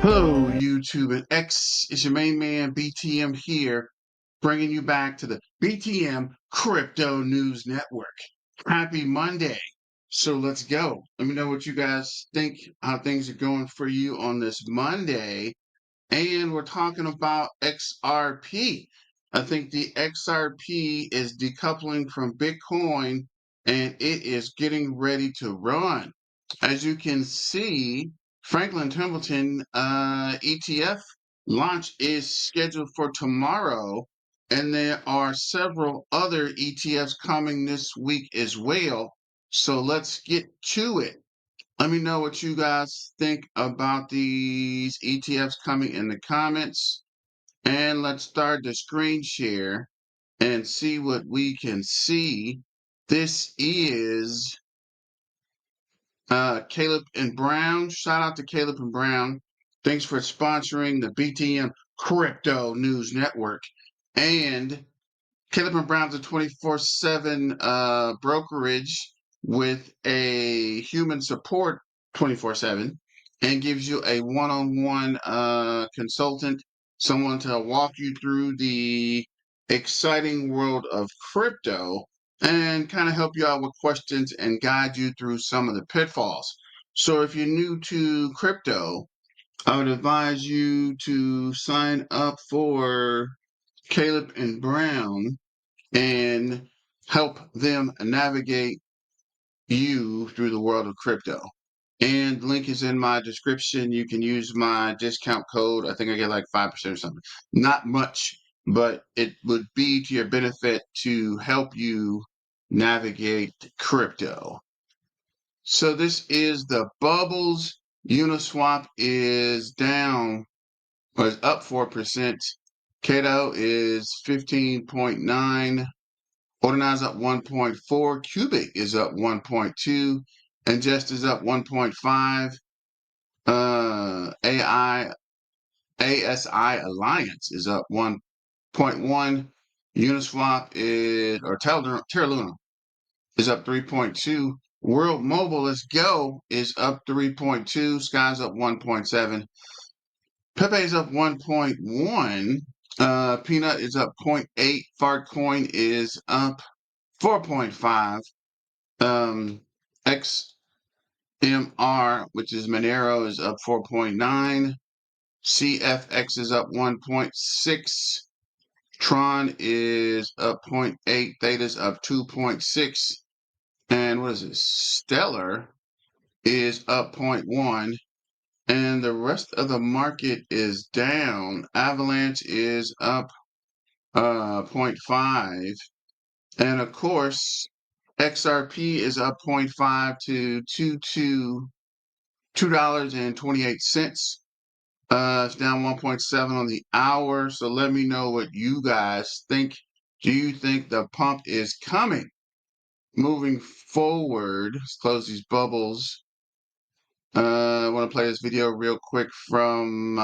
Hello, YouTube and X. It's your main man BTM here, bringing you back to the BTM Crypto News Network. Happy Monday. So let's go. Let me know what you guys think, how things are going for you on this Monday. And we're talking about XRP. I think the XRP is decoupling from Bitcoin and it is getting ready to run. As you can see, Franklin Templeton ETF launch is scheduled for tomorrow, and there are several other ETFs coming this week as well. So let's get to it. Let me know what you guys think about these ETFs coming in the comments. And let's start the screen share and see what we can see. This is Caleb and Brown. Shout out to Caleb and Brown. Thanks for sponsoring the BTM Crypto News Network. And Caleb and Brown's a 24/7 brokerage with a human support 24/7 and gives you a one-on-one consultant, someone to walk you through the exciting world of crypto and kind of help you out with questions and guide you through some of the pitfalls. So if you're new to crypto, I would advise you to sign up for Caleb and Brown and help them navigate you through the world of crypto. And link is in my description. You can use my discount code. I think I get like 5% or something. Not much, but it would be to your benefit to help you navigate crypto. So this is the bubbles. Uniswap is down, or is up 4%. Cato is 15.9. Ordinals up 1.4, Cubic is up 1.2, Ingest is up 1.5, ASI Alliance is up 1.1, Uniswap or Terra Luna is up 3.2, World Mobile Let's Go is up 3.2, Sky's up 1.7, Pepe is up 1.1, Peanut is up 0.8, Fartcoin is up 4.5. XMR, which is Monero, is up 4.9. CFX is up 1.6. Tron is up 0.8. Theta's up 2.6. And what is it? Stellar is up 0.1. And the rest of the market is down. Avalanche is up 0.5. And of course, XRP is up 0.5 to $2.28. It's down 1.7 on the hour. So let me know what you guys think. Do you think the pump is coming? Moving forward, let's close these bubbles. I want to play this video real quick from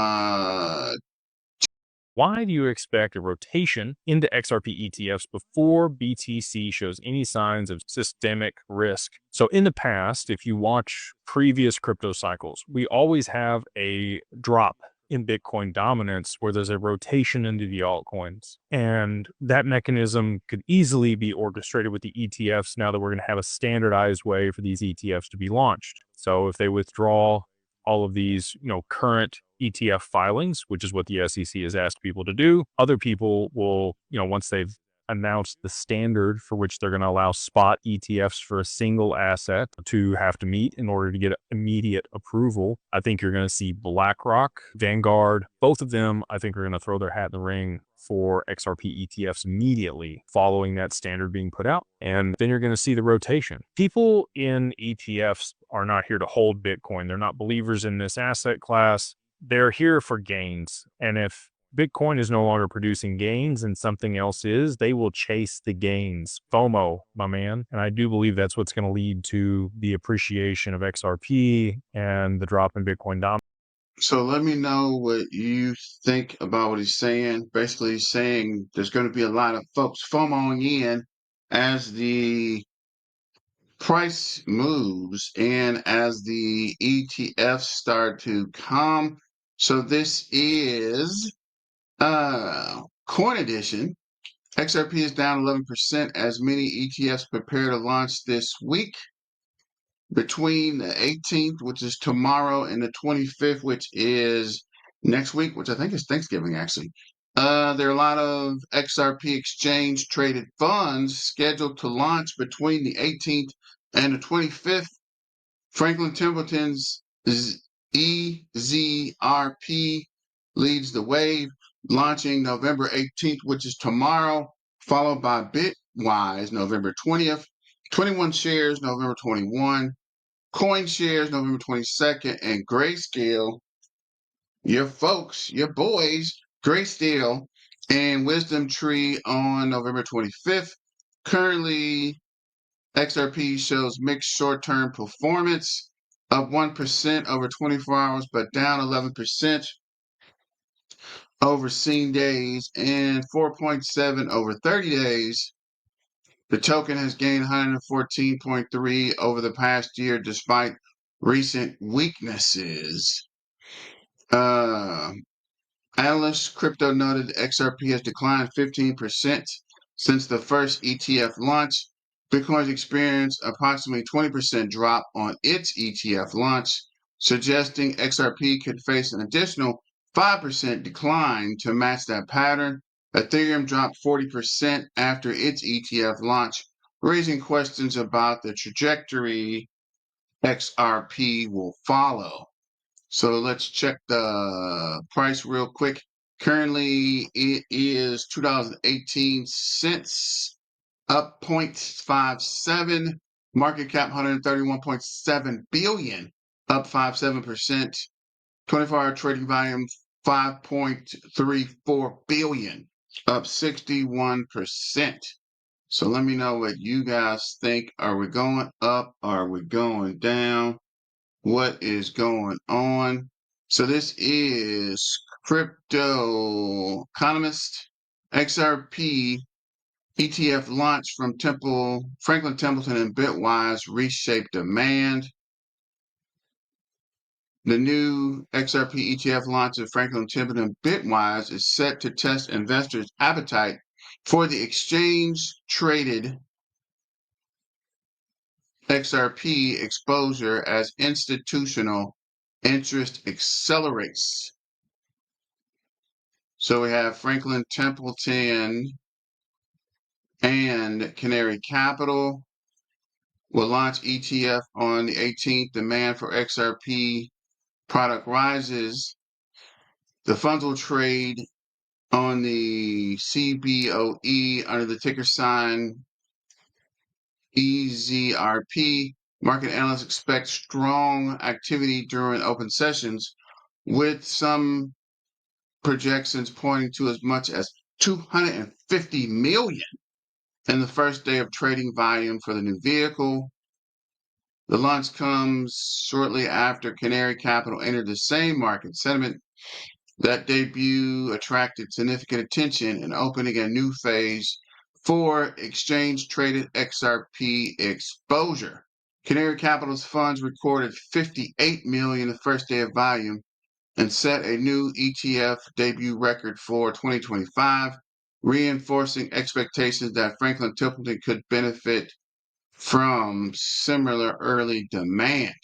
Why do you expect a rotation into XRP ETFs before BTC shows any signs of systemic risk? So in the past, if you watch previous crypto cycles, we always have a drop in Bitcoin dominance where there's a rotation into the altcoins. And that mechanism could easily be orchestrated with the ETFs now that we're going to have a standardized way for these ETFs to be launched. So if they withdraw all of these, current ETF filings, which is what the SEC has asked people to do. Other people will, once they've announced the standard for which they're going to allow spot ETFs for a single asset to have to meet in order to get immediate approval. I think you're going to see BlackRock, Vanguard, both of them, I think are going to throw their hat in the ring for XRP ETFs immediately following that standard being put out. And then you're going to see the rotation. People in ETFs are not here to hold Bitcoin. They're not believers in this asset class. They're here for gains. And if Bitcoin is no longer producing gains and something else is, they will chase the gains. FOMO, my man. And I do believe that's what's going to lead to the appreciation of XRP and the drop in Bitcoin dominance. So let me know what you think about what he's saying. Basically, he's saying there's going to be a lot of folks FOMOing in as the price moves and as the ETFs start to come So this is Coin Edition. XRP is down 11% as many ETFs prepare to launch this week. Between the 18th, which is tomorrow, and the 25th, which is next week, which I think is Thanksgiving, actually. There are a lot of XRP exchange traded funds scheduled to launch between the 18th and the 25th. Franklin Templeton's EZRP leads the wave, launching November 18th, which is tomorrow, followed by Bitwise November 20th, 21 shares November 21, Coin shares November 22nd, and Grayscale, your folks, your boys, Grayscale and Wisdom Tree on November 25th. Currently, XRP shows mixed short-term performance, up 1% over 24 hours, but down 11% over seen days and 4.7 over 30 days. The token has gained 114.3 over the past year despite recent weaknesses. Analyst Crypto noted XRP has declined 15% since the first ETF launch. Bitcoin's experienced approximately 20% drop on its ETF launch, suggesting XRP could face an additional 5% decline to match that pattern. Ethereum dropped 40% after its ETF launch, raising questions about the trajectory XRP will follow. So let's check the price real quick. Currently, it is $2.18, up 0.57. Market cap 131.7 billion, up 57%. 24-hour trading volume 5.34 billion, up 61%. So let me know what you guys think. Are we going up? Are we going down? What is going on? So this is Crypto Economist. XRP ETF launch from Franklin Templeton and Bitwise reshape demand. The new XRP ETF launch of Franklin Templeton and Bitwise is set to test investors' appetite for the exchange-traded XRP exposure as institutional interest accelerates. So we have Franklin Templeton and Canary Capital will launch ETF on the 18th. Demand for XRP product rises. The funds will trade on the CBOE under the ticker sign EZRP. Market analysts expect strong activity during open sessions, with some projections pointing to as much as 250 million in the first day of trading volume for the new vehicle. The launch comes shortly after Canary Capital entered the same market sentiment. That debut attracted significant attention and opening a new phase for exchange-traded XRP exposure. Canary Capital's funds recorded 58 million the first day of volume and set a new ETF debut record for 2025, reinforcing expectations that Franklin Templeton could benefit from similar early demand.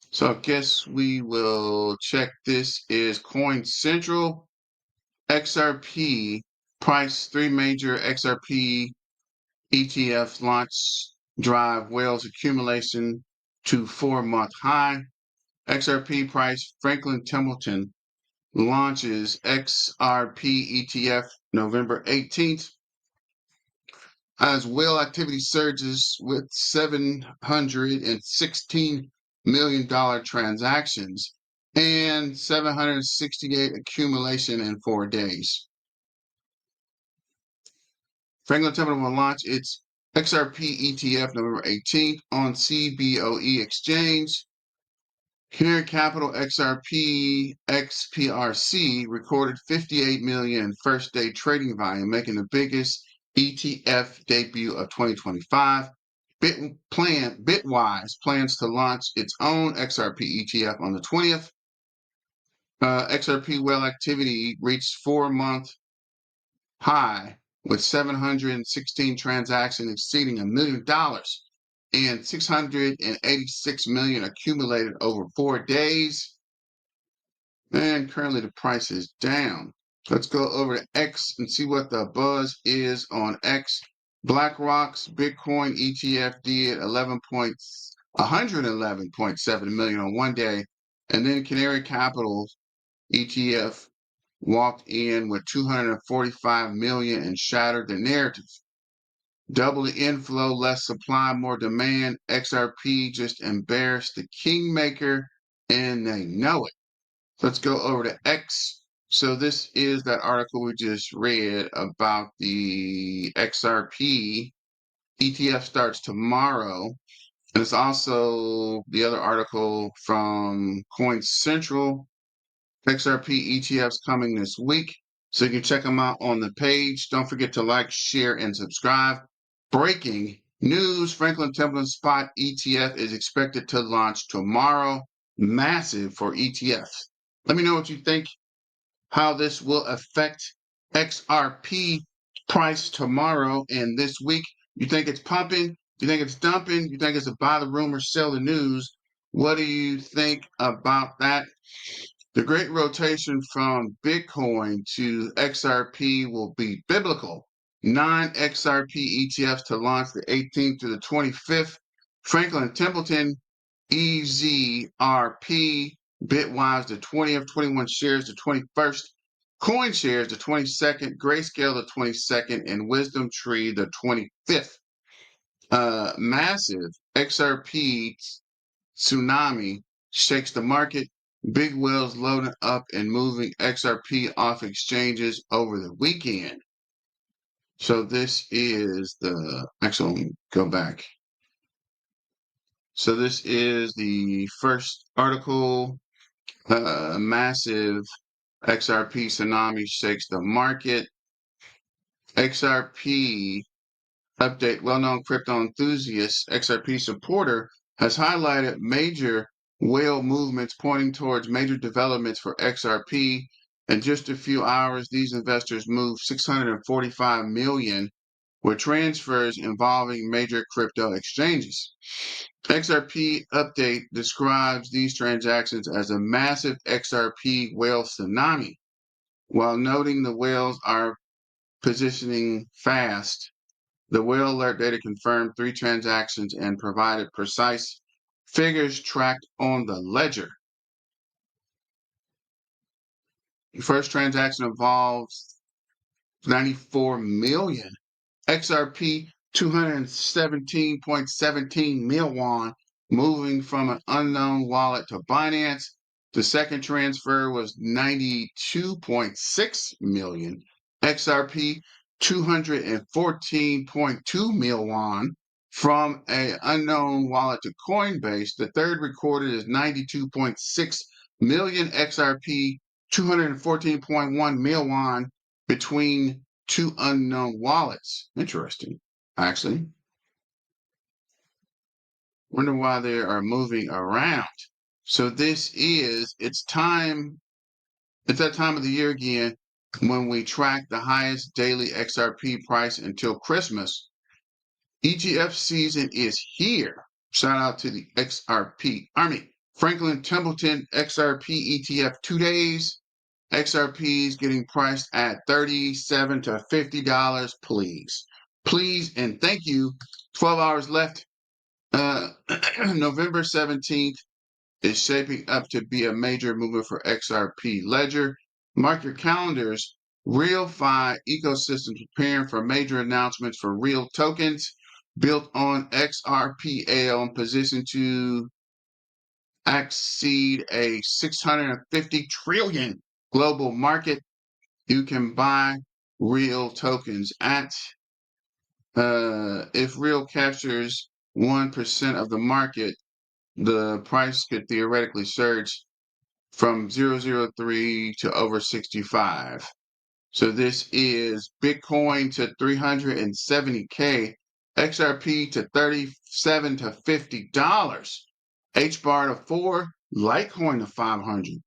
So I guess we will check. This is Coin Central. XRP price, 3 major XRP ETFs launch drive whales accumulation to 4-month high. XRP price, Franklin Templeton launches XRP ETF November 18th as whale activity surges with $716 million transactions and 768 accumulation in 4 days. Franklin Templeton will launch its XRP ETF November 18th on CBOE Exchange. Canary Capital XRP XPRC recorded 58 million first day trading volume, making the biggest ETF debut of 2025. Bitwise plans to launch its own XRP ETF on the 20th. XRP whale activity reached 4-month high with 716 transactions exceeding $1 million and 686 million accumulated over 4 days. And currently the price is down. Let's go over to X and see what the buzz is on X. BlackRock's Bitcoin ETF did 111.7 million on one day, and then Canary Capital's ETF walked in with 245 million and shattered the narrative. Double the inflow, less supply, more demand. XRP just embarrassed the kingmaker, and they know it. Let's go over to X. So this is that article we just read about the XRP ETF starts tomorrow. And it's also the other article from Coin Central. XRP ETFs coming this week. So you can check them out on the page. Don't forget to like, share, and subscribe. Breaking news, Franklin Templeton Spot ETF is expected to launch tomorrow. Massive for ETFs. Let me know what you think, how this will affect XRP price tomorrow and this week. You think it's pumping? You think it's dumping? You think it's a buy the rumor, sell the news? What do you think about that? The great rotation from Bitcoin to XRP will be biblical. 9 XRP ETFs to launch the 18th to the 25th. Franklin Templeton, EZRP, Bitwise the 20th, 21 shares the 21st, Coin shares the 22nd, Grayscale the 22nd, and Wisdom Tree the 25th. Massive XRP tsunami shakes the market. Big whales loading up and moving XRP off exchanges over the weekend. So this is the, actually, go back. So this is the first article. Massive XRP tsunami shakes the market. XRP update, well-known crypto enthusiast, XRP supporter, has highlighted major whale movements pointing towards major developments for XRP. In just a few hours, these investors moved 645 million with transfers involving major crypto exchanges. XRP update describes these transactions as a massive XRP whale tsunami, while noting the whales are positioning fast. The whale alert data confirmed 3 transactions and provided precise figures tracked on the ledger. The first transaction involves 94 million XRP 217.17 mil won moving from an unknown wallet to Binance. The second transfer was 92.6 million XRP 214.2 mil won from an unknown wallet to Coinbase. The third recorded is 92.6 million XRP 214.1 mil won between 2 unknown wallets. Interesting, actually. Wonder why they are moving around. So this is, it's that time of the year again when we track the highest daily XRP price until Christmas. ETF season is here. Shout out to the XRP Army. Franklin Templeton XRP ETF 2 days. XRP is getting priced at $37 to $50. Please and thank you. 12 hours left. November 17th is shaping up to be a major movement for XRP Ledger. Mark your calendars. RealFi ecosystem preparing for major announcements for real tokens built on XRPL and positioned to exceed a 650 trillion global market. You can buy real tokens at if real captures 1% of the market, the price could theoretically surge from 003 to over 65. So this is Bitcoin to 370K, XRP to 37 to $50, HBAR to 4, Litecoin to 500.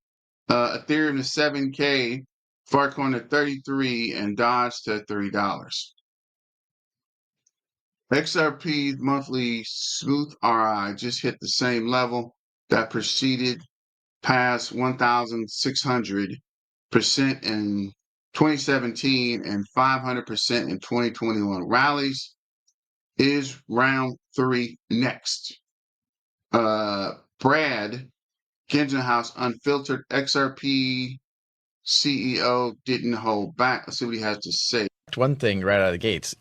Ethereum to 7K, Farcoin to 33, and Dodge to $3. XRP monthly smooth RI just hit the same level that preceded past 1,600% in 2017 and 500% in 2021 rallies. Is round 3 next? Brad House Unfiltered XRP CEO didn't hold back. Let's see what he has to say. One thing right out of the gates,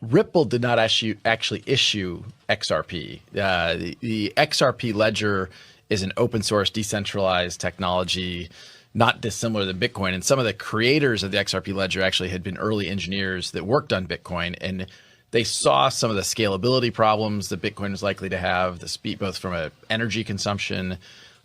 Ripple did not actually issue XRP. The XRP ledger is an open source, decentralized technology, not dissimilar than Bitcoin. And some of the creators of the XRP ledger actually had been early engineers that worked on Bitcoin, and they saw some of the scalability problems that Bitcoin was likely to have, the speed, both from a energy consumption,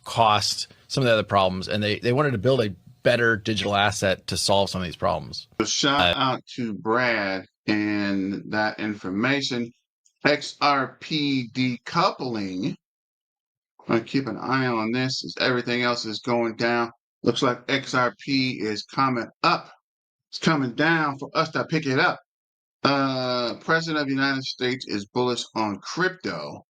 cost, some of the other problems, and they wanted to build a better digital asset to solve some of these problems. So shout out to Brad and that information. XRP decoupling. I'm gonna keep an eye on this as everything else is going down. Looks like XRP is coming up. It's coming down for us to pick it up. President of the United States is bullish on crypto.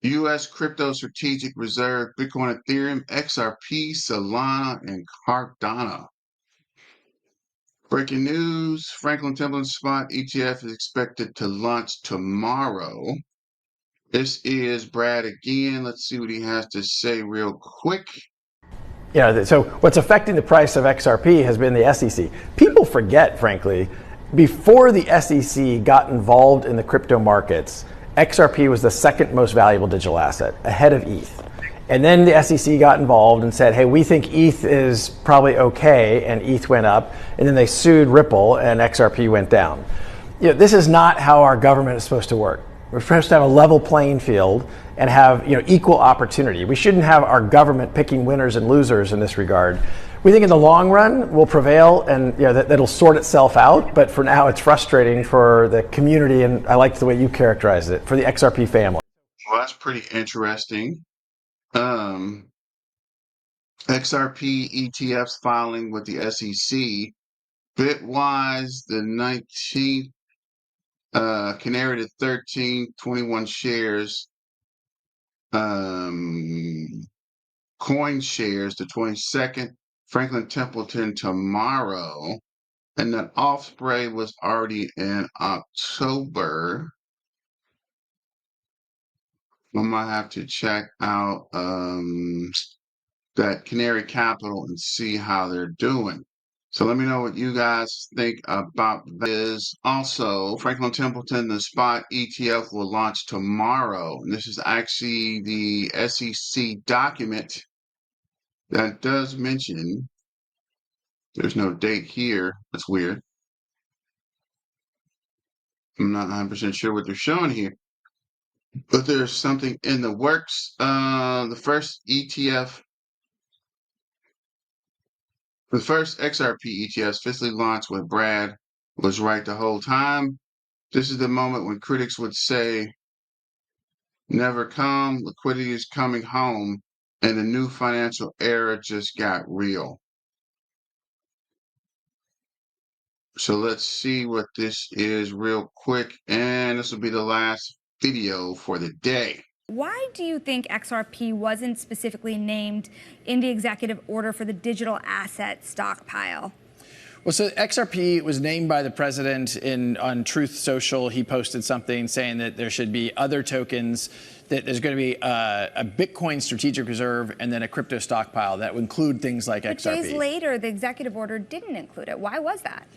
U.S. crypto strategic reserve, Bitcoin, Ethereum, XRP, Solana, and Cardano. Breaking news, Franklin Templeton Spot ETF is expected to launch tomorrow. This is Brad again. Let's see what he has to say real quick. Yeah, so what's affecting the price of XRP has been the SEC. People forget, frankly, before the SEC got involved in the crypto markets, XRP was the second most valuable digital asset, ahead of ETH. And then the SEC got involved and said, hey, we think ETH is probably okay, and ETH went up. And then they sued Ripple, and XRP went down. This is not how our government is supposed to work. We're supposed to have a level playing field and have equal opportunity. We shouldn't have our government picking winners and losers in this regard. We think in the long run we'll prevail, and that'll sort itself out. But for now, it's frustrating for the community, and I like the way you characterized it, for the XRP family. Well, that's pretty interesting. XRP ETFs filing with the SEC. Bitwise, the 19th, Canary to 13, 21 shares. Coin shares the 22nd, Franklin Templeton tomorrow, and that Osprey was already in October. I might have to check out that Canary Capital and see how they're doing. So let me know what you guys think about this. Also, Franklin Templeton, the spot ETF will launch tomorrow. And this is actually the SEC document that does mention, there's no date here. That's weird. I'm not 100% sure what they're showing here, but there's something in the works. The first XRP ETF officially launched with Brad was right the whole time. This is the moment when critics would say, never come, liquidity is coming home, and the new financial era just got real. So let's see what this is real quick, and this will be the last video for the day. Why do you think XRP wasn't specifically named in the executive order for the digital asset stockpile? Well, so XRP was named by the president on Truth Social. He posted something saying that there should be other tokens, that there's going to be a Bitcoin strategic reserve and then a crypto stockpile that would include things like XRP. But days later, the executive order didn't include it. Why was that?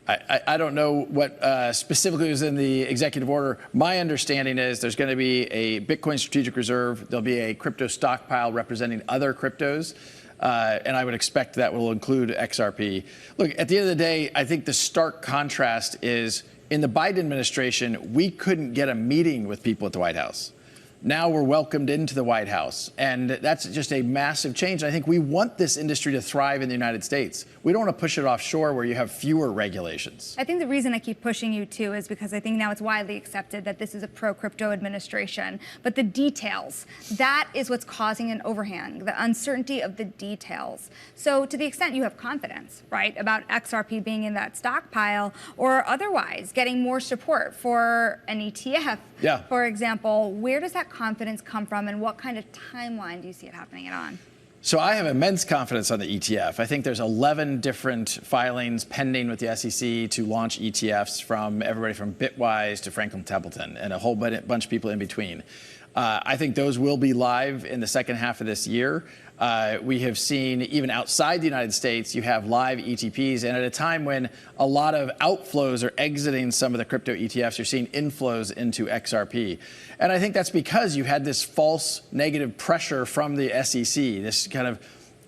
I don't know what specifically was in the executive order. My understanding is there's going to be a Bitcoin strategic reserve. There'll be a crypto stockpile representing other cryptos. And I would expect that will include XRP. Look, at the end of the day, I think the stark contrast is in the Biden administration, we couldn't get a meeting with people at the White House. now we're welcomed into the White House. And that's just a massive change. I think we want this industry to thrive in the United States. We don't want to push it offshore where you have fewer regulations. I think the reason I keep pushing you too is because I think now it's widely accepted that this is a pro-crypto administration. But the details, that is what's causing an overhang, the uncertainty of the details. So to the extent you have confidence, right, about XRP being in that stockpile or otherwise getting more support for an ETF, for example, where does that confidence come from and what kind of timeline do you see it happening on? So I have immense confidence on the ETF. I think there's 11 different filings pending with the SEC to launch ETFs from everybody from Bitwise to Franklin Templeton and a whole bunch of people in between. I think those will be live in the second half of this year. We have seen even outside the United States, you have live ETPs. And at a time when a lot of outflows are exiting some of the crypto ETFs, you're seeing inflows into XRP. And I think that's because you had this false negative pressure from the SEC, this kind of,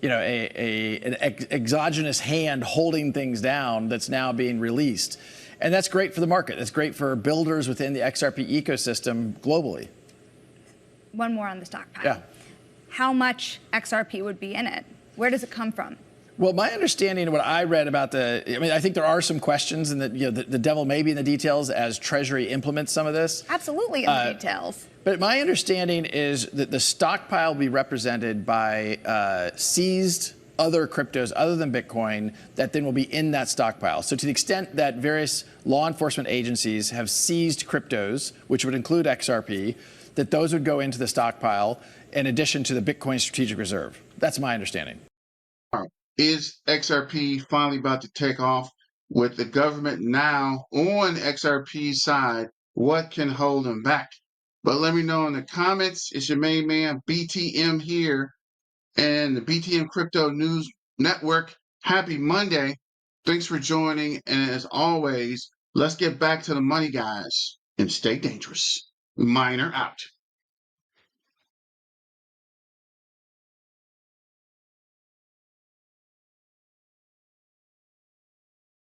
an exogenous hand holding things down that's now being released. And that's great for the market. That's great for builders within the XRP ecosystem globally. One more on the stockpile. Yeah. How much XRP would be in it? Where does it come from? Well, my understanding of what I read about I think there are some questions, and that the devil may be in the details as Treasury implements some of this. Absolutely in the details. But my understanding is that the stockpile will be represented by seized other cryptos other than Bitcoin that then will be in that stockpile. So to the extent that various law enforcement agencies have seized cryptos, which would include XRP, that those would go into the stockpile in addition to the Bitcoin strategic reserve. That's my understanding. Is XRP finally about to take off with the government now on XRP's side? What can hold them back? But let me know in the comments. It's your main man, BTM here, and the BTM Crypto News Network. Happy Monday. Thanks for joining. And as always, let's get back to the money, guys, and stay dangerous. Miner out.